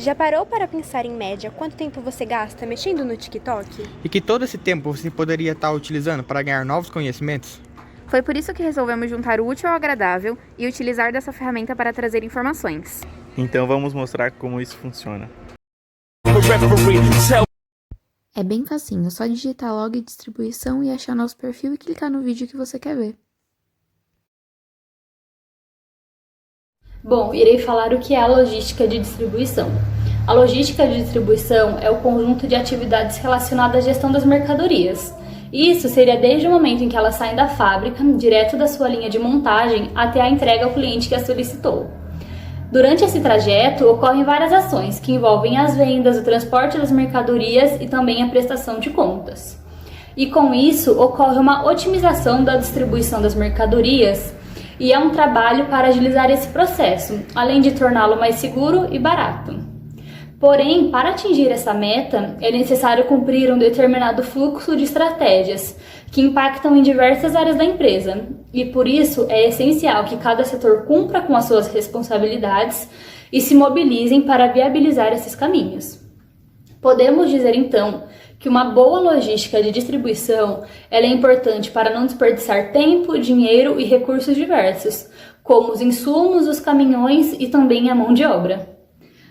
Já parou para pensar em média quanto tempo você gasta mexendo no TikTok? E que todo esse tempo você poderia estar utilizando para ganhar novos conhecimentos? Foi por isso que resolvemos juntar o útil ao agradável e utilizar dessa ferramenta para trazer informações. Então vamos mostrar como isso funciona. É bem facinho, é só digitar log distribuição e achar nosso perfil e clicar no vídeo que você quer ver. Bom, irei falar o que é a logística de distribuição. A logística de distribuição é o conjunto de atividades relacionadas à gestão das mercadorias. Isso seria desde o momento em que elas saem da fábrica, direto da sua linha de montagem, até a entrega ao cliente que a solicitou. Durante esse trajeto, ocorrem várias ações que envolvem as vendas, o transporte das mercadorias e também a prestação de contas. E com isso, ocorre uma otimização da distribuição das mercadorias e é um trabalho para agilizar esse processo, além de torná-lo mais seguro e barato. Porém, para atingir essa meta, é necessário cumprir um determinado fluxo de estratégias que impactam em diversas áreas da empresa, e por isso é essencial que cada setor cumpra com as suas responsabilidades e se mobilizem para viabilizar esses caminhos. Podemos dizer então que uma boa logística de distribuição ela é importante para não desperdiçar tempo, dinheiro e recursos diversos, como os insumos, os caminhões e também a mão de obra.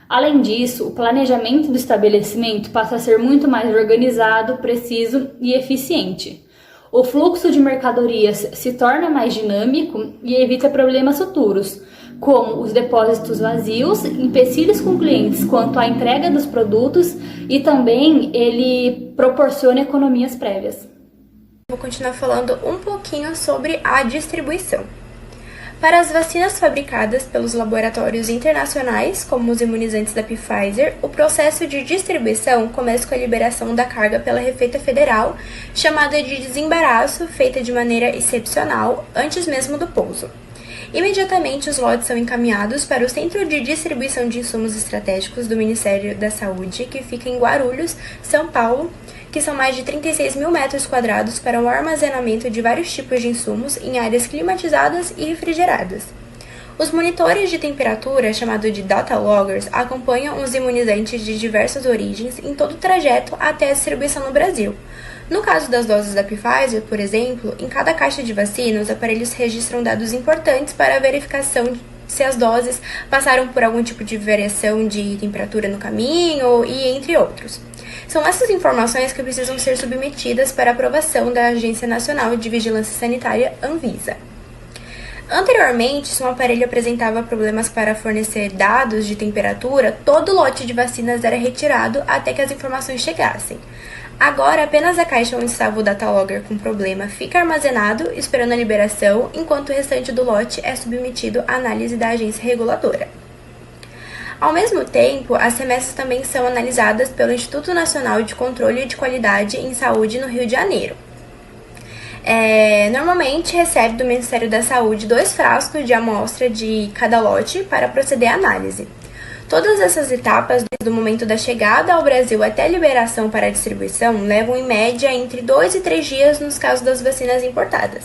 Além disso, o planejamento do estabelecimento passa a ser muito mais organizado, preciso e eficiente. O fluxo de mercadorias se torna mais dinâmico e evita problemas futuros, como os depósitos vazios, empecilhos com clientes quanto à entrega dos produtos e também ele proporciona economias prévias. Vou continuar falando um pouquinho sobre a distribuição. Para as vacinas fabricadas pelos laboratórios internacionais, como os imunizantes da Pfizer, o processo de distribuição começa com a liberação da carga pela Receita Federal, chamada de desembaraço, feita de maneira excepcional, antes mesmo do pouso. Imediatamente, os lotes são encaminhados para o Centro de Distribuição de Insumos Estratégicos do Ministério da Saúde, que fica em Guarulhos, São Paulo, que são mais de 36 mil metros quadrados para o armazenamento de vários tipos de insumos em áreas climatizadas e refrigeradas. Os monitores de temperatura, chamados de data loggers, acompanham os imunizantes de diversas origens em todo o trajeto até a distribuição no Brasil. No caso das doses da Pfizer, por exemplo, em cada caixa de vacina, os aparelhos registram dados importantes para a verificação se as doses passaram por algum tipo de variação de temperatura no caminho e entre outros. São essas informações que precisam ser submetidas para aprovação da Agência Nacional de Vigilância Sanitária, Anvisa. Anteriormente, se um aparelho apresentava problemas para fornecer dados de temperatura, todo lote de vacinas era retirado até que as informações chegassem. Agora, apenas a caixa onde estava o datalogger com problema fica armazenado, esperando a liberação, enquanto o restante do lote é submetido à análise da agência reguladora. Ao mesmo tempo, as remessas também são analisadas pelo Instituto Nacional de Controle de Qualidade em Saúde no Rio de Janeiro. Normalmente recebe do Ministério da Saúde 2 frascos de amostra de cada lote para proceder à análise. Todas essas etapas, desde o momento da chegada ao Brasil até a liberação para a distribuição, levam em média entre 2 e 3 dias nos casos das vacinas importadas.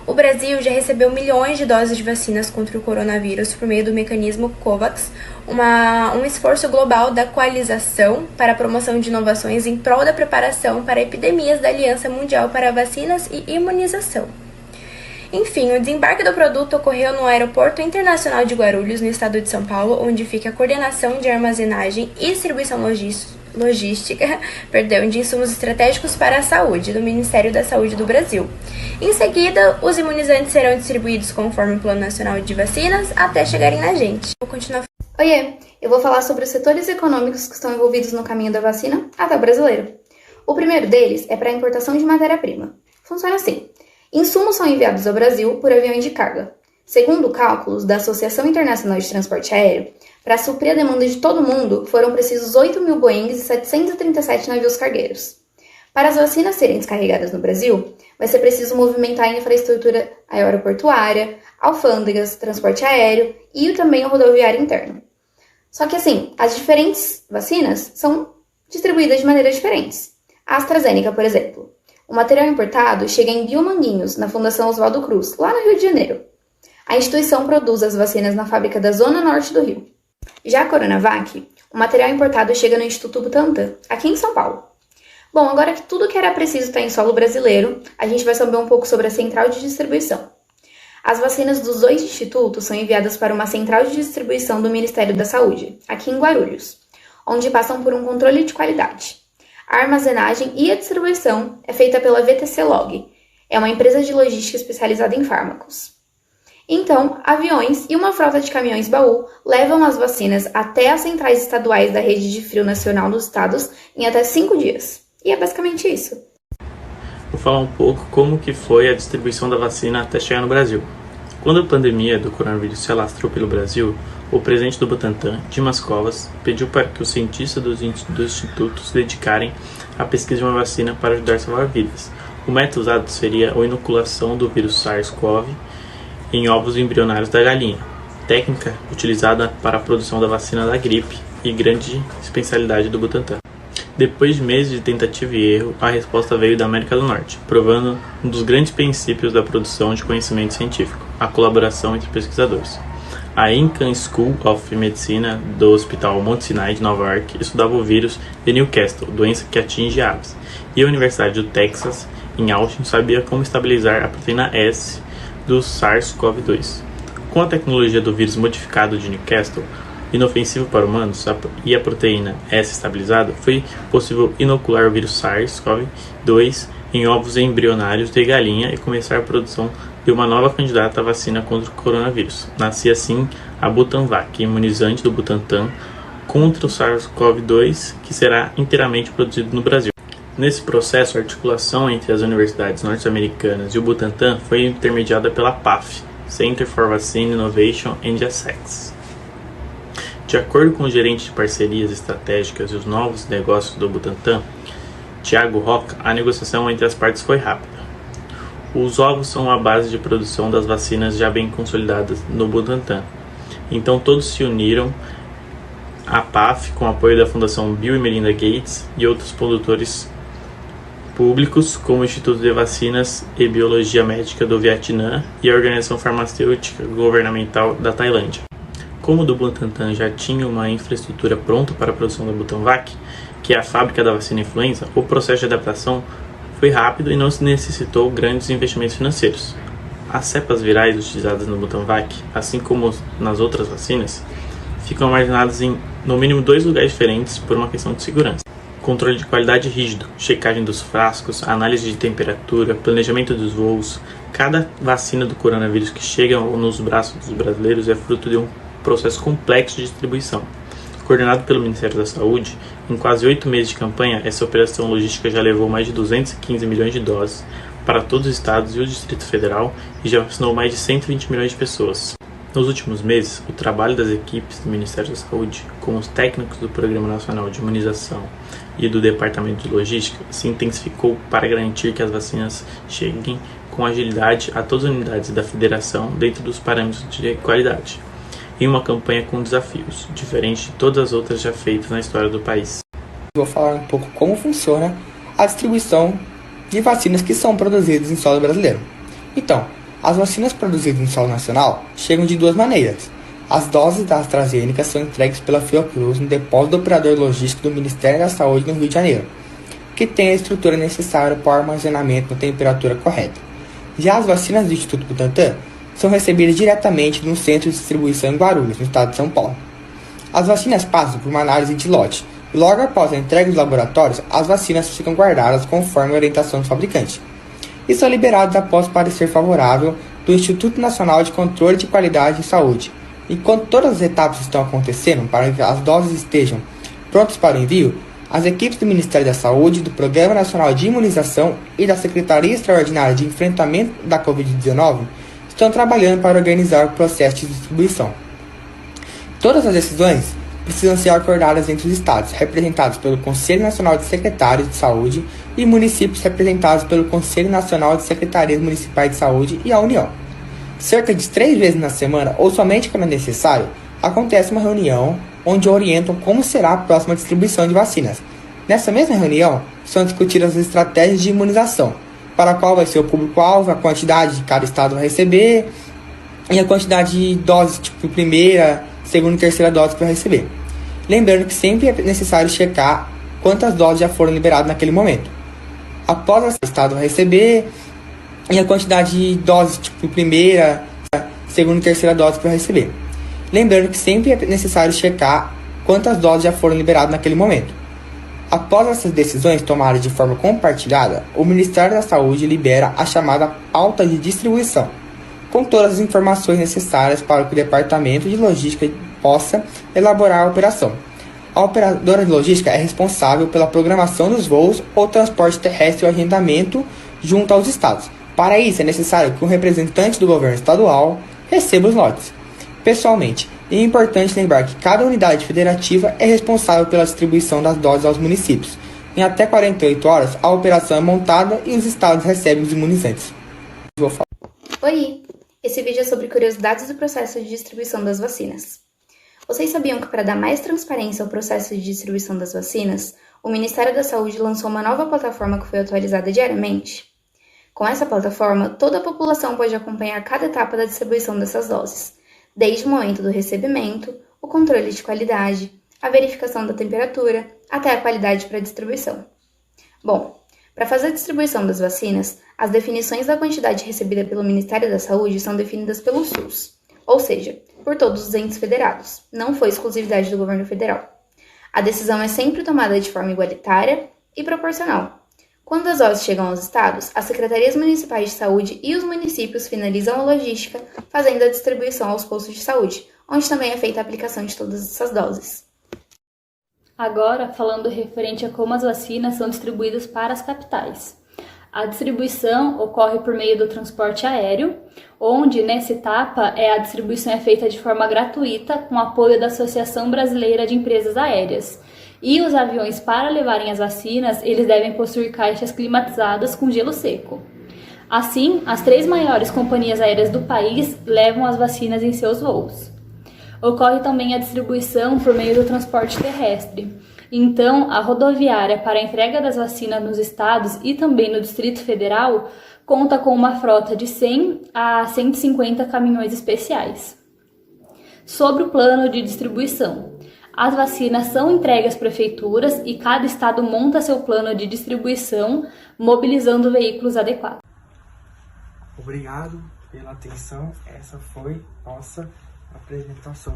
O Brasil já recebeu milhões de doses de vacinas contra o coronavírus por meio do mecanismo COVAX, um esforço global da coalização para a promoção de inovações em prol da preparação para epidemias da Aliança Mundial para Vacinas e Imunização. Enfim, o desembarque do produto ocorreu no Aeroporto Internacional de Guarulhos, no estado de São Paulo, onde fica a coordenação de armazenagem e distribuição logística de insumos estratégicos para a saúde, do Ministério da Saúde do Brasil. Em seguida, os imunizantes serão distribuídos conforme o Plano Nacional de Vacinas até chegarem na gente. Vou continuar. Oiê, eu vou falar sobre os setores econômicos que estão envolvidos no caminho da vacina até o brasileiro. O primeiro deles é para a importação de matéria-prima. Funciona assim. Insumos são enviados ao Brasil por aviões de carga. Segundo cálculos da Associação Internacional de Transporte Aéreo, para suprir a demanda de todo mundo, foram precisos 8 mil Boeings e 737 navios cargueiros. Para as vacinas serem descarregadas no Brasil, vai ser preciso movimentar a infraestrutura aeroportuária, alfândegas, transporte aéreo e também o rodoviário interno. Só que assim, as diferentes vacinas são distribuídas de maneiras diferentes. A AstraZeneca, por exemplo. O material importado chega em Biomanguinhos, na Fundação Oswaldo Cruz, lá no Rio de Janeiro. A instituição produz as vacinas na fábrica da Zona Norte do Rio. Já a Coronavac, O material importado chega no Instituto Butantan, aqui em São Paulo. Bom, agora que tudo que era preciso está em solo brasileiro, a gente vai saber um pouco sobre a central de distribuição. As vacinas dos 2 institutos são enviadas para uma central de distribuição do Ministério da Saúde, aqui em Guarulhos, onde passam por um controle de qualidade. A armazenagem e a distribuição é feita pela VTC Log, é uma empresa de logística especializada em fármacos. Então, aviões e uma frota de caminhões baú levam as vacinas até as centrais estaduais da rede de frio nacional dos estados em até 5 dias. E é basicamente isso. Vou falar um pouco como que foi a distribuição da vacina até chegar no Brasil. Quando a pandemia do coronavírus se alastrou pelo Brasil, o presidente do Butantan, Dimas Covas, pediu para que os cientistas dos institutos se dedicarem à pesquisa de uma vacina para ajudar a salvar vidas. O método usado seria a inoculação do vírus SARS-CoV em ovos embrionários da galinha, técnica utilizada para a produção da vacina da gripe e grande especialidade do Butantan. Depois de meses de tentativa e erro, a resposta veio da América do Norte, provando um dos grandes princípios da produção de conhecimento científico, a colaboração entre pesquisadores. A Icahn School of Medicine do Hospital Mount Sinai de Nova York estudava o vírus de Newcastle, doença que atinge aves, e a Universidade do Texas, em Austin, sabia como estabilizar a proteína S do SARS-CoV-2. Com a tecnologia do vírus modificado de Newcastle, inofensivo para humanos, e a proteína S estabilizada, foi possível inocular o vírus SARS-CoV-2 em ovos embrionários de galinha e começar a produção de uma nova candidata à vacina contra o coronavírus. Nascia assim a Butanvac, imunizante do Butantan contra o SARS-CoV-2, que será inteiramente produzido no Brasil. Nesse processo, a articulação entre as universidades norte-americanas e o Butantan foi intermediada pela PAF, Center for Vaccine Innovation and Access. De acordo com o gerente de parcerias estratégicas e os novos negócios do Butantan, Thiago Roca, a negociação entre as partes foi rápida. Os ovos são a base de produção das vacinas já bem consolidadas no Butantan. Então todos se uniram à PAF com o apoio da Fundação Bill e Melinda Gates e outros produtores públicos como o Instituto de Vacinas e Biologia Médica do Vietnã e a Organização Farmacêutica Governamental da Tailândia. Como o do Butantan já tinha uma infraestrutura pronta para a produção da Butanvac, que é a fábrica da vacina influenza, o processo de adaptação foi rápido e não se necessitou grandes investimentos financeiros. As cepas virais utilizadas no Butanvac, assim como nas outras vacinas, ficam armazenadas em no mínimo 2 lugares diferentes por uma questão de segurança. Controle de qualidade rígido, checagem dos frascos, análise de temperatura, planejamento dos voos. Cada vacina do coronavírus que chega nos braços dos brasileiros é fruto de um processo complexo de distribuição. Coordenado pelo Ministério da Saúde, em quase 8 meses de campanha, essa operação logística já levou mais de 215 milhões de doses para todos os estados e o Distrito Federal e já vacinou mais de 120 milhões de pessoas. Nos últimos meses, o trabalho das equipes do Ministério da Saúde, com os técnicos do Programa Nacional de Imunização e do Departamento de Logística, se intensificou para garantir que as vacinas cheguem com agilidade a todas as unidades da Federação dentro dos parâmetros de qualidade, em uma campanha com desafios, diferente de todas as outras já feitas na história do país. Vou falar um pouco como funciona a distribuição de vacinas que são produzidas em solo brasileiro. Então, as vacinas produzidas em solo nacional chegam de 2 maneiras. As doses da AstraZeneca são entregues pela Fiocruz no depósito do operador logístico do Ministério da Saúde no Rio de Janeiro, que tem a estrutura necessária para o armazenamento na temperatura correta. Já as vacinas do Instituto Butantan são recebidas diretamente no centro de distribuição em Guarulhos, no estado de São Paulo. As vacinas passam por uma análise de lote e logo após a entrega dos laboratórios, as vacinas ficam guardadas conforme a orientação do fabricante e são liberadas após parecer favorável do Instituto Nacional de Controle de Qualidade de Saúde. Enquanto todas as etapas estão acontecendo para que as doses estejam prontas para o envio, as equipes do Ministério da Saúde, do Programa Nacional de Imunização e da Secretaria Extraordinária de Enfrentamento da Covid-19 estão trabalhando para organizar o processo de distribuição. Todas as decisões precisam ser acordadas entre os estados, representados pelo Conselho Nacional de Secretários de Saúde, e municípios representados pelo Conselho Nacional de Secretarias Municipais de Saúde e a União. Cerca de 3 vezes na semana, ou somente quando é necessário, acontece uma reunião onde orientam como será a próxima distribuição de vacinas. Nessa mesma reunião, são discutidas as estratégias de imunização, para qual vai ser o público-alvo, a quantidade de cada estado vai receber e a quantidade de doses, tipo primeira, segunda e terceira dose que vai receber. Lembrando que sempre é necessário checar quantas doses já foram liberadas naquele momento. Após o estado receber, e a quantidade de doses, tipo primeira, segunda e terceira dose para receber. Lembrando que sempre é necessário checar quantas doses já foram liberadas naquele momento. Após essas decisões tomadas de forma compartilhada, o Ministério da Saúde libera a chamada pauta de distribuição, com todas as informações necessárias para que o Departamento de Logística possa elaborar a operação. A operadora de logística é responsável pela programação dos voos ou transporte terrestre e o agendamento junto aos estados. Para isso, é necessário que um representante do governo estadual receba os lotes pessoalmente. E é importante lembrar que cada unidade federativa é responsável pela distribuição das doses aos municípios. Em até 48 horas, a operação é montada e os estados recebem os imunizantes. Oi! Esse vídeo é sobre curiosidades do processo de distribuição das vacinas. Vocês sabiam que para dar mais transparência ao processo de distribuição das vacinas, o Ministério da Saúde lançou uma nova plataforma que foi atualizada diariamente? Com essa plataforma, toda a população pode acompanhar cada etapa da distribuição dessas doses, desde o momento do recebimento, o controle de qualidade, a verificação da temperatura, até a qualidade para a distribuição. Bom, para fazer a distribuição das vacinas, as definições da quantidade recebida pelo Ministério da Saúde são definidas pelo SUS, ou seja, por todos os entes federados, não foi exclusividade do governo federal. A decisão é sempre tomada de forma igualitária e proporcional. Quando as doses chegam aos estados, as secretarias municipais de saúde e os municípios finalizam a logística, fazendo a distribuição aos postos de saúde, onde também é feita a aplicação de todas essas doses. Agora, falando referente a como as vacinas são distribuídas para as capitais. A distribuição ocorre por meio do transporte aéreo, onde, nessa etapa, a distribuição é feita de forma gratuita, com apoio da Associação Brasileira de Empresas Aéreas. E os aviões, para levarem as vacinas, eles devem possuir caixas climatizadas com gelo seco. Assim, as 3 maiores companhias aéreas do país levam as vacinas em seus voos. Ocorre também a distribuição por meio do transporte terrestre. Então, a rodoviária para a entrega das vacinas nos estados e também no Distrito Federal conta com uma frota de 100 a 150 caminhões especiais. Sobre o plano de distribuição. As vacinas são entregues às prefeituras e cada estado monta seu plano de distribuição, mobilizando veículos adequados. Obrigado pela atenção. Essa foi nossa apresentação.